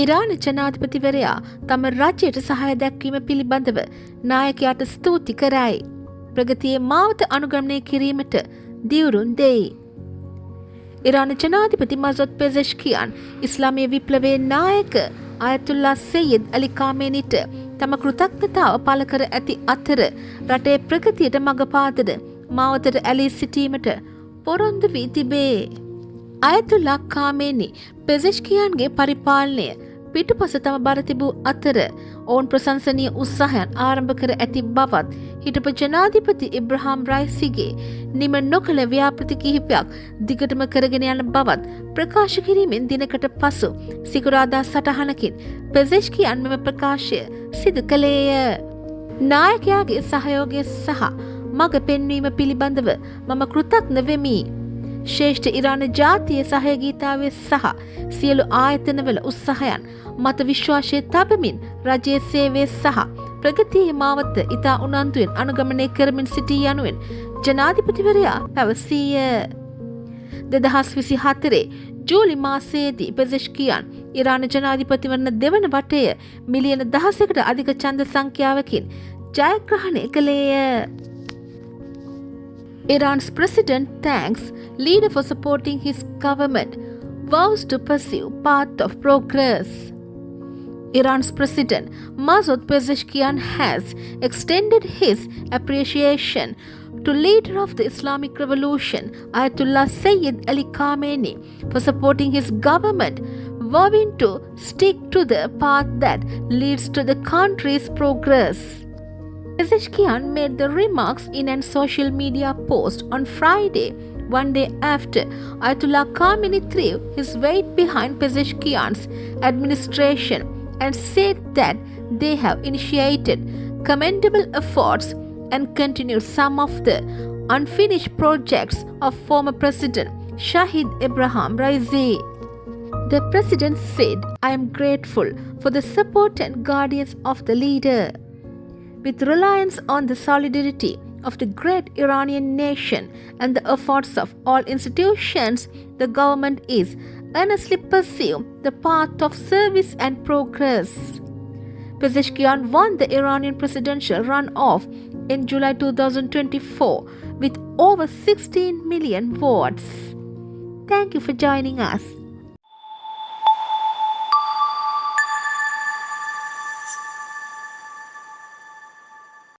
ඉරාන ජනාධිපතිවරයා තම රජයට සහාය දැක්වීම පිළිබඳව නායකයාට ස්තුති කරයි. ප්‍රගතියේ මාවත අනුගමනය කිරීමට දියුරුම් දෙයි. ඉරාන ජනාධිපති මසූද් පෙසෙෂ්කියන් ඉස්ලාමීය විප්ලවයේ නායක අයතුල්ලා සෙයිද් අලි කාමේනිට තම කෘතඥතාව පළ කර ඇති අතර රටේ ප්‍රගතියට මඟ පාදද මාවතට ඇලී සිටීමට පොරොන්දු වී තිබේ. අයතුල්ලා කාමේනි පෙසෙෂ්කියන්ගේ පරිපාලනය පිටුපස තම බර තිබූ අතර ඔවුන් ප්‍රශංසනීය උත්සාහයන් ආරම්භ කර ඇති බවත් හිටපු ජනාධිපති ඉබ්‍රහාම් රයිසිගේ නිම නොකළ ව්‍යාපෘති කිහිපයක් දිගටම කරගෙන යන බවත් ප්‍රකාශ කිරීමෙන් දිනකට පසු සිකුරාදා සටහනකින් පෙසෙෂ්කියන් මෙම ප්‍රකාශය සිදු කළේය. නායකයාගේ සහයෝගය සහ මඟ පෙන්වීම පිළිබඳව මම කෘතඥ වෙමි. ශ්‍රේෂ්ඨ ඉරාන ජාතිය සහයෝගීතාවය සහ සියලු ආයතනවල උත්සාහයන් මත විශ්වාසය තබමින් රජයේ සේවය සහ ප්‍රගතියේ මාවත ඉතා උනන්දුවෙන් අනුගමනය කරමින් සිටී යනුවෙන් ජනාධිපතිවරයා පැවසීය. 2024 ජූලි මාසයේදී පෙසෙෂ්කියන් ඉරාන ජනාධිපති වන දෙවන වටය මිලියන 10කට අධික ඡන්ද සංඛ්‍යාවකින් ජයග්‍රහණය කළේය. Iran's president thanks leader for supporting his government, vows to pursue path of progress. Iran's president Masoud Pezeshkian has extended his appreciation to leader of the Islamic Revolution Ayatollah Sayyid Ali Khamenei for supporting his government, vowing to stick to the path that leads to the country's progress. Pezeshkian made the remarks in a social media post on Friday, one day after Ayatollah Khamenei threw his weight behind Pezeshkian's administration and said that they have initiated commendable efforts and continued some of the unfinished projects of former President Shahid Ebrahim Raisi. The president said, "I am grateful for the support and guardians of the leader. With reliance on the solidarity of the great Iranian nation and the efforts of all institutions, the government is earnestly pursuing the path of service and progress." Pezeshkian won the Iranian presidential runoff in July 2024 with over 16 million votes. Thank you for joining us.